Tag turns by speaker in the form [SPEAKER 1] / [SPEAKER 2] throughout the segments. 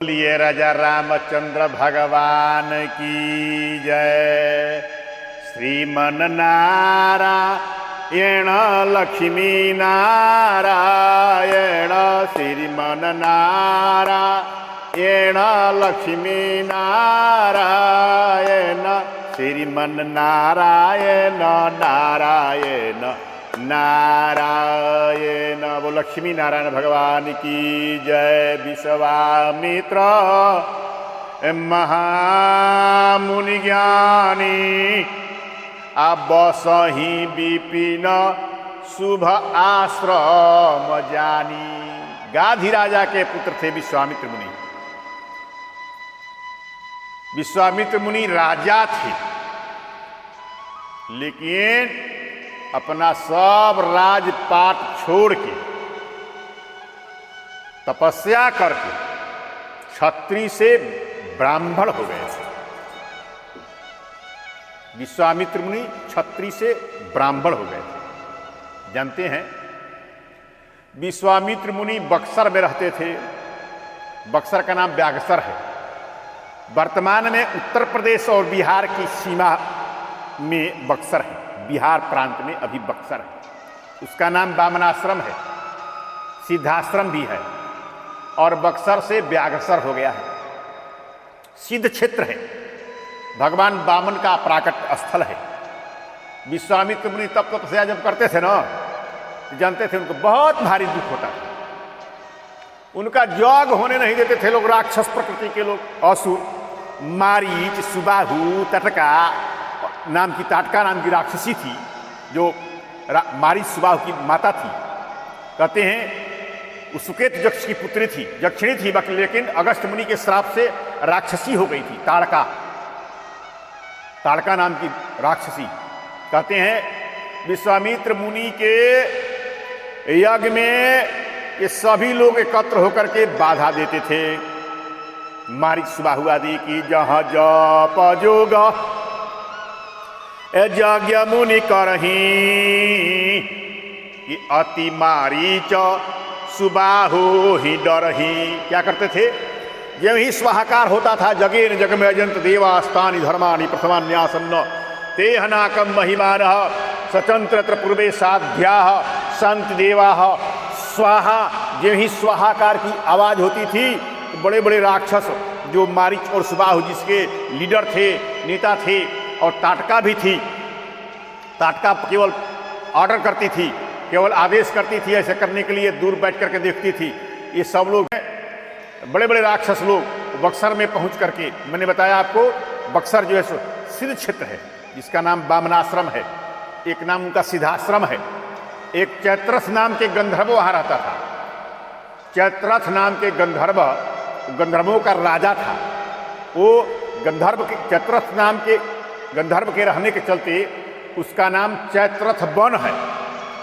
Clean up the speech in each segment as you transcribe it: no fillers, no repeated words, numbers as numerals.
[SPEAKER 1] बोलिए राजा रामचंद्र भगवान की जय। श्रीमन नारायण लक्ष्मी नारायण, श्रीमन नारायण लक्ष्मी नारायण, श्रीमन नारायण नारायण नारायण। वो लक्ष्मी नारायण भगवान की जय। विश्वामित्र महामुनि ज्ञानी, अब सही विपिन शुभ आश्रम जानी। गाधी राजा के पुत्र थे विश्वामित्र मुनि। विश्वामित्र मुनि राजा थे, लेकिन अपना सब राजपाट छोड़ के तपस्या करके क्षत्रिय से ब्राह्मण हो गए थे। विश्वामित्र मुनि क्षत्रिय से ब्राह्मण हो गए थे। जानते हैं, विश्वामित्र मुनि बक्सर में रहते थे। बक्सर का नाम व्यागसर है। वर्तमान में उत्तर प्रदेश और बिहार की सीमा में बक्सर है। बिहार प्रांत में अभी बक्सर है। उसका नाम वामनाश्रम है, सिद्धाश्रम भी है, और बक्सर से व्यागसर हो गया है। सिद्ध क्षेत्र है, भगवान वामन का प्राकट स्थल है। विश्वामित्र मुनि तप तपस्या जब करते थे ना, जानते थे उनको बहुत भारी दुख होता था। उनका यज्ञ होने नहीं देते थे लोग। राक्षस प्रकृति के लोग, असुर, मारीच, सुबाहु, टटका नाम की राक्षसी थी, जो मारीच सुबाहु की माता थी। कहते हैं सुकेत यक्ष की पुत्री थी, यक्षिणी थी, लेकिन अगस्त मुनि के श्राप से राक्षसी हो गई थी। ताड़का नाम की राक्षसी। कहते हैं विश्वामित्र मुनि के यज्ञ में ये सभी लोग एकत्र होकर के बाधा देते थे। मारीच सुबाहु आदि की जहाँ जप जोग यज्ञ मुनि करही, कि अति मारीच सुबाहु ही डरही। क्या करते थे? जब ही स्वाहाकार होता था, जगेन जग में अजंत देवास्तानि धर्मानि प्रथमान्यासन्न ते हनाकम महिमान सचंत्र पूर्वे साध्या संत देवा स्वाहा। जब ही स्वाहाकार की आवाज होती थी, तो बड़े बड़े राक्षस जो मारीच और सुबाहु जिसके लीडर थे, नेता थे, और ताटका भी थी। ताटका केवल ऑर्डर करती थी, केवल आदेश करती थी, ऐसे करने के लिए दूर बैठ करके देखती थी। ये सब लोग बड़े बड़े राक्षस लोग बक्सर में पहुंच करके, मैंने बताया आपको, बक्सर जो है सिद्ध क्षेत्र है, जिसका नाम वामनाश्रम है। एक नाम उनका सिद्धाश्रम है। एक चैत्रथ नाम के गंधर्व वहाँ रहता था। चैत्रथ नाम के गंधर्वों का राजा था। वो गंधर्व के, चैत्रथ नाम के गंधर्व के रहने के चलते उसका नाम चैत्रथ वन है।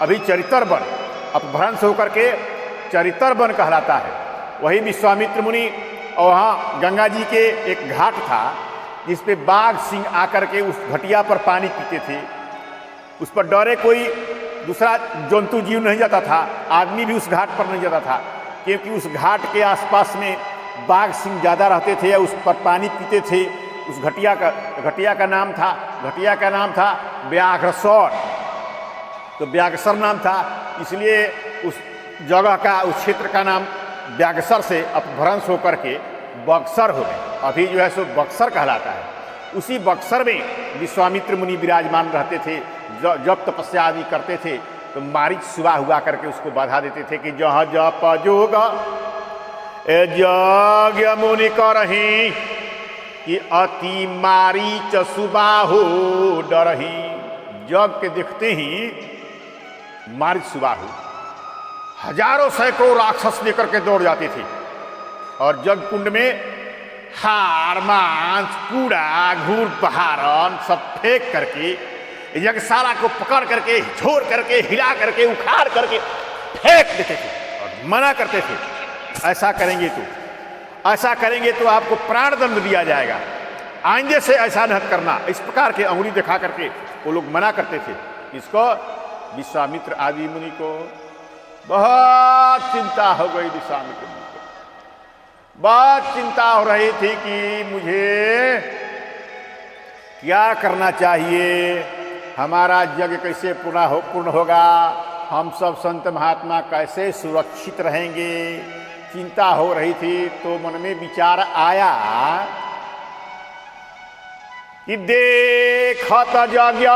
[SPEAKER 1] अभी चरितर वन अपभ्रंश होकर के चरितर वन कहलाता है। वही विश्वामित्र मुनि, और वहाँ गंगा जी के एक घाट था, जिस पे बाघ सिंह आकर के उस घटिया पर पानी पीते थे। उस पर डरे कोई दूसरा जंतु जीव नहीं जाता था, आदमी भी उस घाट पर नहीं जाता था, क्योंकि उस घाट के आसपास में बाघ सिंह ज़्यादा रहते थे, उस पर पानी पीते थे। उस घटिया का नाम था व्याघ्रसर। तो व्याघ्रसर नाम था, इसलिए उस जगह का, उस क्षेत्र का नाम व्याघ्रसर से अपभ्रंश होकर के बक्सर हो गए। अभी जो है सो बक्सर कहलाता है। उसी बक्सर में विश्वामित्र मुनि विराजमान रहते थे। जब तपस्या आदि करते थे तो मारीच सुबाहु हुआ करके उसको बाधा देते थे कि जहाँ जप जोग यज्ञ मुनि करही, कि अति मारीच सुबाहु डरही। जग के देखते ही मारीच सुबाहु हजारों सैकड़ों राक्षस लेकर के दौड़ जाते थे, और जग कुंड में हार, मांस, कूड़ा, घूर, पहाड़न सब फेंक करके यज्ञशाला को पकड़ करके, झोर करके, हिला करके, उखाड़ करके फेंक देते थे और मना करते थे, ऐसा करेंगे तो आपको प्राण दंड दिया जाएगा, आइंदे से ऐसा न करना। इस प्रकार के अंगुली दिखा करके वो लोग मना करते थे। इसको विश्वामित्र आदि मुनि को बहुत चिंता हो गई। विश्वामित्र मुनि को बहुत चिंता हो रही थी कि मुझे क्या करना चाहिए, हमारा यज्ञ कैसे पूर्ण होगा, हम सब संत महात्मा कैसे सुरक्षित रहेंगे, चिंता हो रही थी। तो मन में विचार आया कि देखत यज्ञ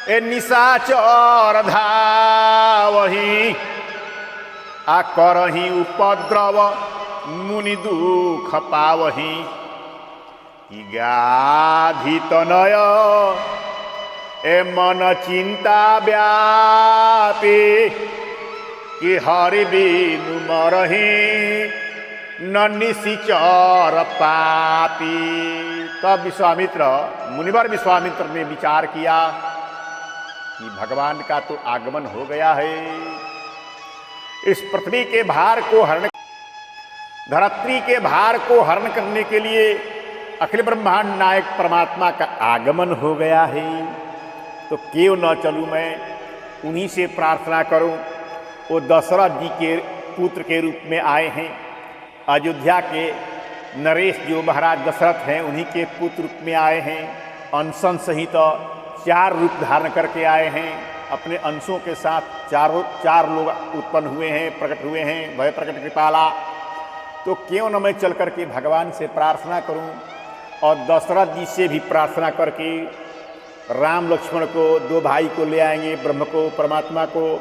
[SPEAKER 1] ए निशाचर धावही, आ करही उपद्रव मुनि दुख पावही। कि गाधी तनय ए मन चिंता व्यापी, कि हरि बिनु मरही न निशिचर पापी। तब विश्वामित्र, मुनिवर विश्वामित्र ने विचार किया कि भगवान का तो आगमन हो गया है, इस पृथ्वी के भार को हरण, धरत्री के भार को हरण करने के लिए अखिल ब्रह्मांड नायक परमात्मा का आगमन हो गया है, तो क्यों न चलूं मैं उन्हीं से प्रार्थना करूं। वो दशरथ जी के पुत्र के रूप में आए हैं, अयोध्या के नरेश जो महाराज दशरथ हैं उन्हीं के पुत्र रूप में आए हैं। अंशन सहित 4 रूप धारण करके आए हैं, अपने अंशों के साथ चार लोग उत्पन्न हुए हैं, प्रकट हुए हैं, भय प्रकट कृपाला। तो क्यों न मैं चल करके भगवान से प्रार्थना करूं और दशरथ जी से भी प्रार्थना करके राम लक्ष्मण को, 2 भाई को ले आएंगे, ब्रह्म को, परमात्मा को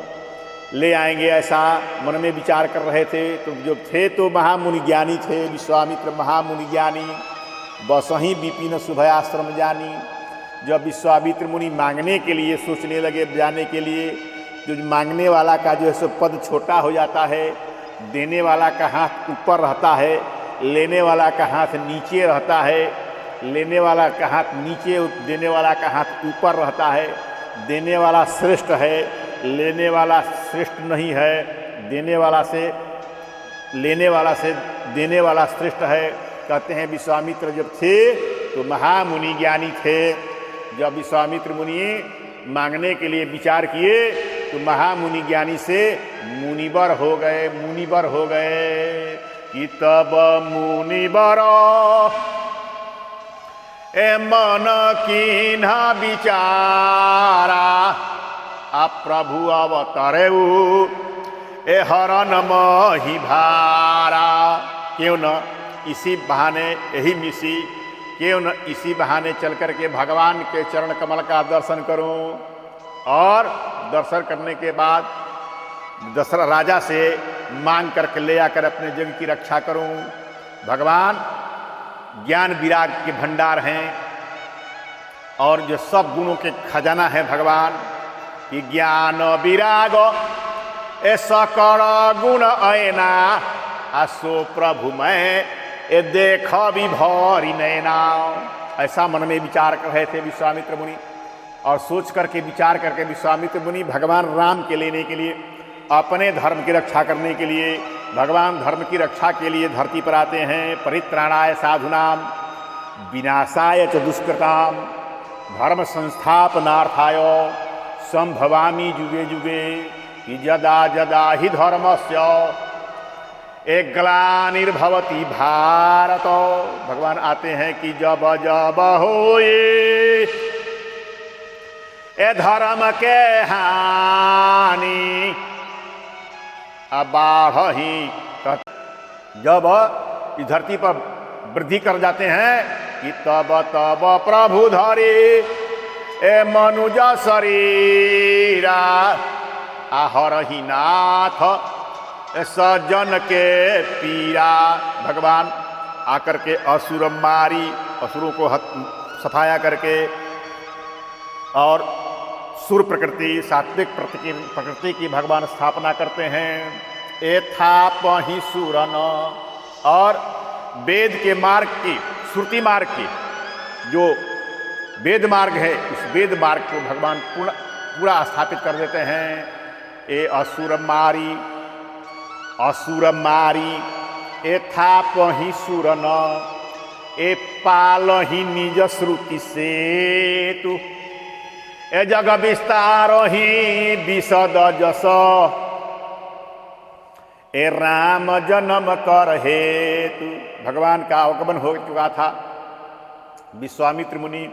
[SPEAKER 1] ले आएंगे, ऐसा मन में विचार कर रहे थे। तो जो थे तो महामुनि ज्ञानी थे, विश्वामित्र महामुनि ज्ञानी, बसहीं विपिन शुभयाश्रम जानी। जब विश्वामित्र मुनि मांगने के लिए सोचने लगे, जाने के लिए, जो मांगने वाला का जो है सो पद छोटा हो जाता है, देने वाला का हाथ ऊपर रहता है, लेने वाला का हाथ नीचे रहता है, लेने वाला का हाथ नीचे, देने वाला का हाथ ऊपर रहता है। देने वाला श्रेष्ठ है, लेने वाला श्रेष्ठ नहीं है, देने वाला से लेने वाला से देने वाला श्रेष्ठ है। कहते हैं विश्वामित्र जब थे तो महामुनि ज्ञानी थे। जब विश्वामित्र मुनि मांगने के लिए विचार किए तो महामुनि ज्ञानी से मुनिवर हो गए, मुनिवर हो गए। कि तब मुनिवर ए मन कीन्हा विचारा, आ प्रभु अवतरेऊ ए हरन मही भारा। क्यों न इसी बहाने, यही मिसी, क्यों न इसी बहाने चल कर के भगवान के चरण कमल का दर्शन करूं, और दर्शन करने के बाद दशरथ राजा से मांग करके ले आकर अपने जग की रक्षा करूं। भगवान ज्ञान विराग के भंडार हैं और जो सब गुणों के खजाना है भगवान। कि ज्ञान विराग ए सकल गुण ऐना, आसो प्रभु मैं ए देख विभरी नैना। ऐसा मन में विचार कर रहे थे विश्वामित्र मुनि, और सोच करके विचार करके विश्वामित्र मुनि भगवान राम के लेने के लिए, अपने धर्म की रक्षा करने के लिए, भगवान धर्म की रक्षा के लिए धरती पर आते हैं। परित्राणाय साधुनाम विनाशाय च दुष्कृताम धर्म संस्थापनार्थाय संभवामि युगे युगे। कि यदा यदा हि धर्मस्य एक ग्लानिर्भवति भारत। भगवान आते हैं कि जब जब होए ए धर्म के हानि, बाढ़ ही जब इस धरती पर वृद्धि कर जाते हैं कि तब तब प्रभु धरे ए मनुज शरीरा, आहर ही नाथ सज्जन के पीरा। भगवान आकर के असुर मारी, असुरों को सफाया करके, और सुर प्रकृति, सात्विक प्रकृति की भगवान स्थापना करते हैं। एथापहि सुरन, और वेद के मार्ग की, श्रुति मार्ग की, जो वेद मार्ग है उस वेद मार्ग को भगवान पूरा स्थापित कर देते हैं। ए असुर मारी, असुर मारी एथापहि सुरन, ए पालहि निज श्रुति सेतु, ए जग विस्तार ही विशद जस, ए राम जन्म कर हेतु, भगवान का आगमन हो चुका था। विश्वामित्र मुनि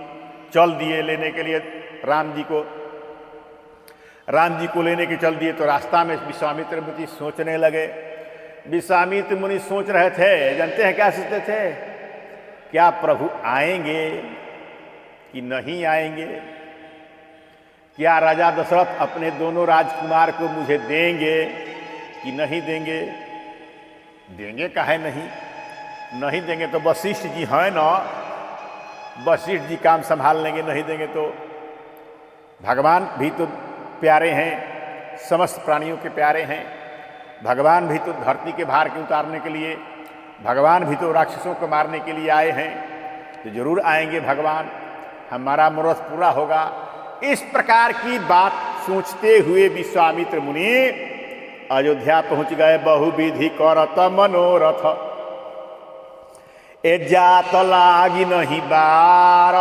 [SPEAKER 1] चल दिए लेने के लिए राम जी को लेने के चल दिए। तो रास्ता में विश्वामित्र मुनि सोचने लगे। विश्वामित्र मुनि सोच रहे थे, जानते हैं क्या सोचते थे? क्या प्रभु आएंगे कि नहीं आएंगे? क्या राजा दशरथ अपने दोनों राजकुमार को मुझे देंगे कि नहीं देंगे? देंगे काहे नहीं देंगे तो वशिष्ठ जी हैं ना, वशिष्ठ जी काम संभाल लेंगे। नहीं देंगे तो भगवान भी तो प्यारे हैं, समस्त प्राणियों के प्यारे हैं। भगवान भी तो धरती के भार के उतारने के लिए, भगवान भी तो राक्षसों को मारने के लिए आए हैं। तो जरूर आएंगे भगवान, हमारा मनोरथ पूरा होगा। इस प्रकार की बात सोचते हुए विश्वामित्र मुनि अयोध्या पहुंच गए। बहुविधि करत मनोरथ, ए जात लागी नहीं बार।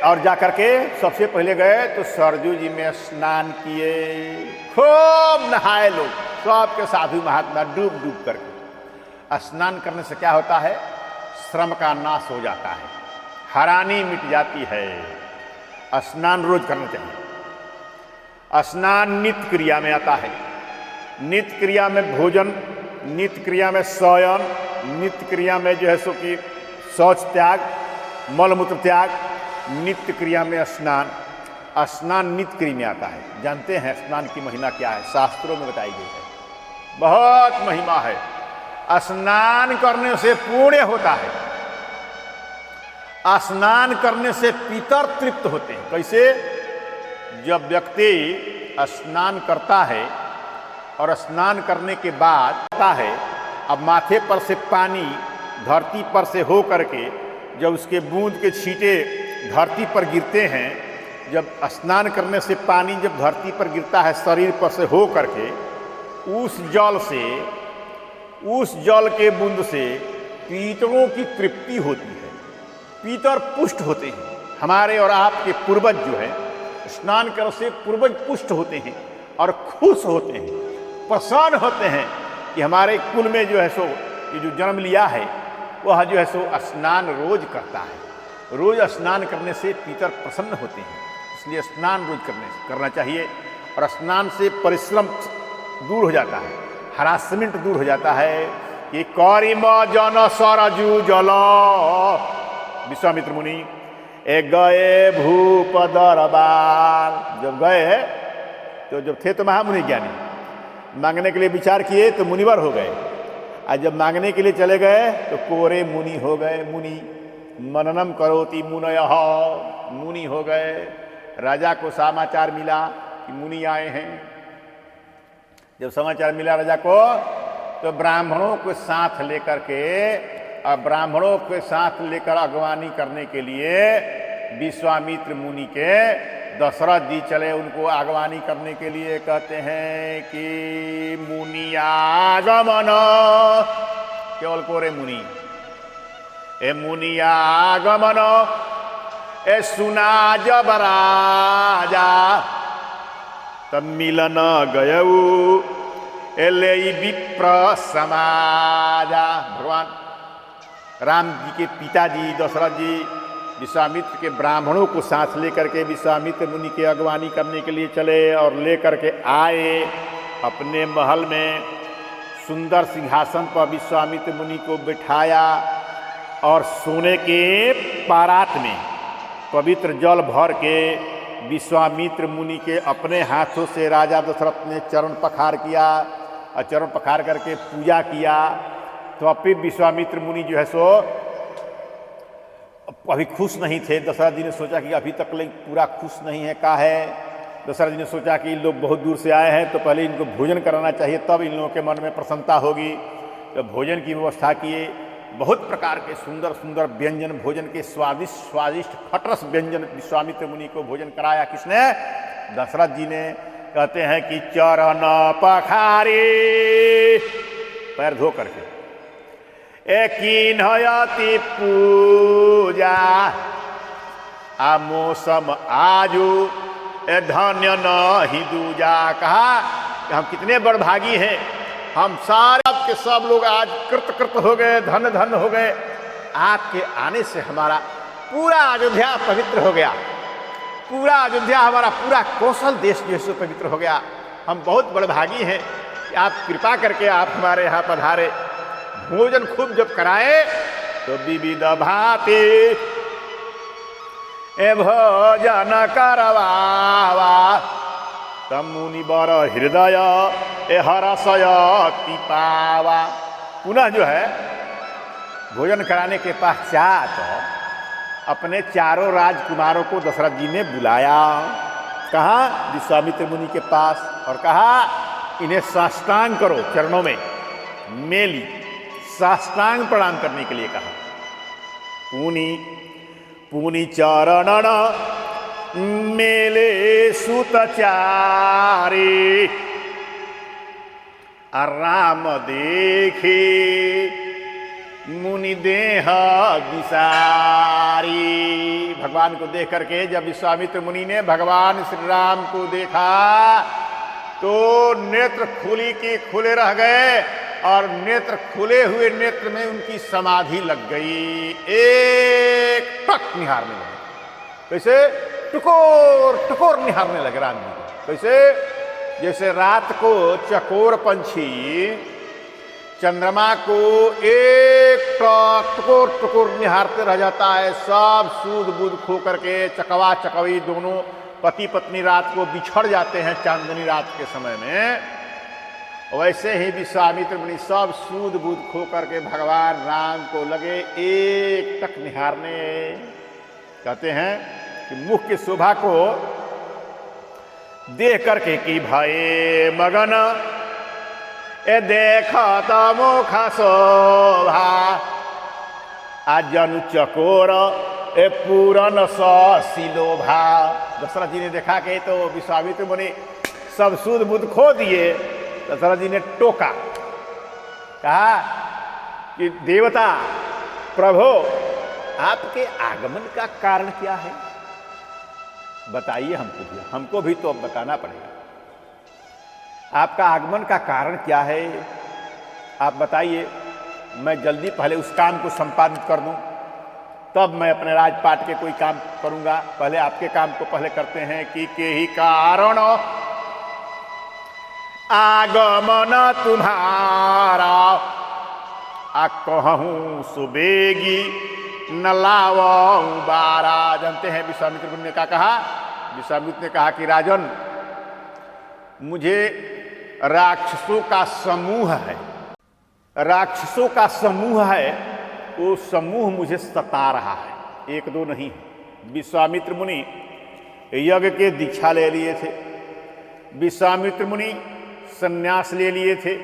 [SPEAKER 1] और जाकर के सबसे पहले गए तो सरजू जी में स्नान किए, खूब नहाए लोग, सबके साधु महात्मा डूब डूब करके। स्नान करने से क्या होता है? श्रम का नाश हो जाता है, हरानी मिट जाती है। स्नान रोज करना चाहिए। स्नान नित्य क्रिया में आता है। नित्य क्रिया में भोजन, नित्य क्रिया में शयन, नित्य क्रिया में जो है सो कि शौच त्याग, मलमूत्र त्याग, नित्य क्रिया में स्नान। स्नान नित्य क्रिया में आता है। जानते हैं स्नान की महिमा क्या है? शास्त्रों में बताई गई है, बहुत महिमा है। स्नान करने से पुण्य होता है। स्नान करने से पितर तृप्त होते हैं। कैसे? जब व्यक्ति स्नान करता है और स्नान करने के बाद आता है, अब माथे पर से पानी धरती पर से हो करके जब उसके बूंद के छींटे धरती पर गिरते हैं, जब स्नान करने से पानी जब धरती पर गिरता है शरीर पर से हो करके, उस जल के बूंद से पीतरों की तृप्ति होती है। पीतर पुष्ट होते हैं। हमारे और आपके पूर्वज जो है स्नान करने से पूर्वज पुष्ट होते हैं और खुश होते हैं, प्रसन्न होते हैं कि हमारे कुल में जो है सो ये जो जन्म लिया है वह जो है सो स्नान रोज करता है। रोज स्नान करने से पितर प्रसन्न होते हैं, इसलिए स्नान रोज करना चाहिए। और स्नान से परिश्रम दूर हो जाता है, हरासमेंट दूर हो जाता है। कि करिम जन सरजू जल, विश्वामित्र मुनि ए गए भूप दरबार। जब गए तो जब थे तो महामुनि ज्ञानी, मांगने के लिए विचार किए तो मुनिवर हो गए। और जब मांगने के लिए चले गए तो कोरे मुनि हो गए। मुनि मननम करोति मुनयः, मुनि हो गए। राजा को समाचार मिला कि मुनि आए हैं। जब समाचार मिला राजा को तो ब्राह्मणों को साथ लेकर के, और ब्राह्मणों के साथ लेकर अगवानी करने के लिए विश्वामित्र मुनि के दशरथ जी चले उनको आगवानी करने के लिए। कहते हैं कि मुनि आगमन, केवल कोरे मुनि, ए मुनि आगमन ए सुना जब राजा, तब मिलन गयऊ ए ले विप्र समाजा। भगवान राम जी के पिताजी दशरथ जी विश्वामित्र के ब्राह्मणों को साथ लेकर के विश्वामित्र मुनि के अगवानी करने के लिए चले और लेकर के आए अपने महल में। सुंदर सिंहासन पर विश्वामित्र मुनि को बिठाया और सोने के पारात में पवित्र जल भर के विश्वामित्र मुनि के अपने हाथों से राजा दशरथ ने चरण पखार किया और चरण पखार करके पूजा किया। तो अब भी विश्वामित्र मुनि जो है सो अभी खुश नहीं थे। दशरथ जी ने सोचा कि अभी तक पूरा खुश नहीं है, का है। दशरथ जी ने सोचा कि लोग बहुत दूर से आए हैं तो पहले इनको भोजन कराना चाहिए, तब इन लोगों के मन में प्रसन्नता होगी। तो भोजन की व्यवस्था किए। बहुत प्रकार के सुंदर सुंदर व्यंजन, भोजन के स्वादिष्ट खटरस व्यंजन विश्वामित्र मुनि को भोजन कराया। किसने? दशरथ जी ने। कहते हैं कि चरण पखारी, पैर धो करके, कीन्हयति पूजा आ मौसम आजू ए धन्य नहीं दूजा। कहा कि हम कितने बड़भागी हैं, हम सारे के सब लोग आज कृत कृत हो गए, धन धन हो गए। आपके आने से हमारा पूरा अयोध्या पवित्र हो गया, पूरा अयोध्या हमारा पूरा कौशल देश जो है पवित्र हो गया। हम बहुत बड़भागी हैं कि आप कृपा करके आप हमारे यहाँ पधारे, भोजन खूब जब कराए तो विविध भांति ए भोजन करवावा, तब मुनि बर हृदय ए हरसय पावा। पुनः जो है भोजन कराने के पश्चात अपने चारों राजकुमारों को दशरथ जी ने बुलाया, कहा विश्वामित्र मुनि के पास, और कहा इन्हें साष्टांग करो, चरणों में मेली साष्टांग प्रणाम करने के लिए कहा। पुनि पुनि चरणन मेले सुतचारी, राम देखे मुनि देह विसारी। भगवान को देख करके जब विश्वामित्र मुनि ने भगवान श्री राम को देखा तो नेत्र खुली की खुले रह गए, और नेत्र खुले हुए नेत्र में उनकी समाधि लग गई। एक टक निहारने लगे, कैसे टुकोर टुकोर निहारने लगे राम जी को, कैसे जैसे रात को चकोर पंछी चंद्रमा को एक टक टुकोर टुकोर निहारते रह जाता है, सब सूद बूद खो करके चकवा चकवी दोनों पति पत्नी रात को बिछड़ जाते हैं चांदनी रात के समय में, वैसे ही विश्वामित्र मुनि सब सूद बूद खो करके भगवान राम को लगे एक टक निहारने। कहते हैं कि मुख की शोभा को देख करके कि भये मगन ए देखत मुख शोभा, आजनु चकोर ए पूरन सिलोभा। दशरथ जी ने देखा कि तो विश्वामित्र मुनि सब सूद बूद खो दिए। दशरथ जी ने टोका, कहा कि देवता प्रभु आपके आगमन का कारण क्या है, बताइए हमको भी तो अब बताना पड़ेगा। आपका आगमन का कारण क्या है, आप बताइए, मैं जल्दी पहले उस काम को संपादित कर दूं, तब मैं अपने राजपाट के कोई काम करूंगा। पहले आपके काम को पहले करते हैं कि के ही कारण आगमन तुम्हारा, आ कहूं सुबेगी न लावऊं बारा। जानते हैं विश्वामित्र मुनि ने क्या कहा, विश्वामित्र ने कहा कि राजन, मुझे राक्षसों का समूह है, राक्षसों का समूह है, वो समूह मुझे सता रहा है, एक दो नहीं। विश्वामित्र मुनि यज्ञ के दीक्षा ले लिए थे, विश्वामित्र मुनि संन्यास ले लिए थे,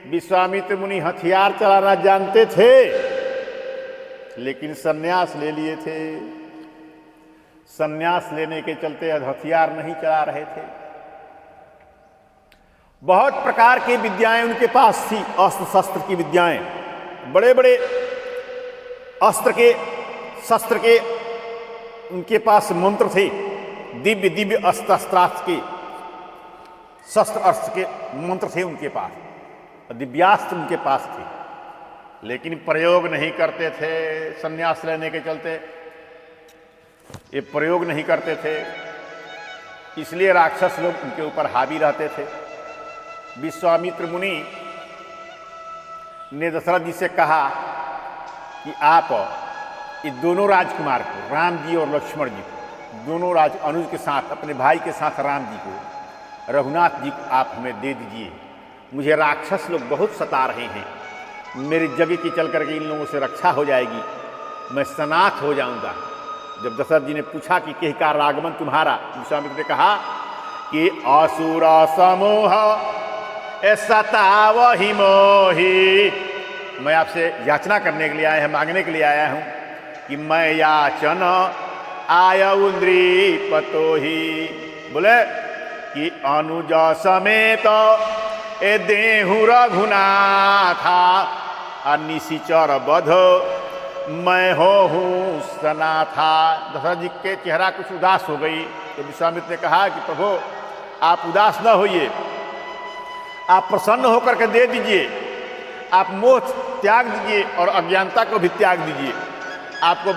[SPEAKER 1] विश्वामित्र मुनि हथियार चलाना जानते थे लेकिन संन्यास ले लिए थे। संन्यास लेने के चलते हथियार नहीं चला रहे थे। बहुत प्रकार की विद्याएं उनके पास थी, अस्त्र शस्त्र की विद्याएं, बड़े बड़े अस्त्र के शस्त्र के उनके पास मंत्र थे, दिव्य दिव्य अस्त्र शस्त्रास्त्र के शस्त्र अस्त्र के मंत्र थे उनके पास, दिव्यास्त्र उनके पास थे, लेकिन प्रयोग नहीं करते थे। संन्यास लेने के चलते ये प्रयोग नहीं करते थे, इसलिए राक्षस लोग उनके ऊपर हावी रहते थे। विश्वामित्र मुनि ने दशरथ जी से कहा कि आप ये दोनों राजकुमार को, राम जी और लक्ष्मण जी को, दोनों अनुज के साथ, अपने भाई के साथ राम जी को, रघुनाथ जी को आप हमें दे दीजिए। मुझे राक्षस लोग बहुत सता रहे हैं, मेरी जगह की चल करके इन लोगों से रक्षा हो जाएगी, मैं सनाथ हो जाऊंगा। जब दशरथ जी ने पूछा कि के का आगमन तुम्हारा, विश्वामित्र ने कहा कि असुर समूह सतावहि मोहि, मैं आपसे याचना करने के लिए आया हूँ, मांगने के लिए आया हूँ कि मैं याचन आयउंद्री पतोही। बोले कि अनुज समेत ए देहु रघुनाथा, निशिचर बध मैं हो हूँ सनाथा। दशरथ जी के चेहरा कुछ उदास हो गई, तो विश्वामित्र ने कहा कि प्रभु आप उदास न होइए, आप प्रसन्न होकर के दे दीजिए, आप मोह त्याग दीजिए और अज्ञानता को भी त्याग दीजिए। आपको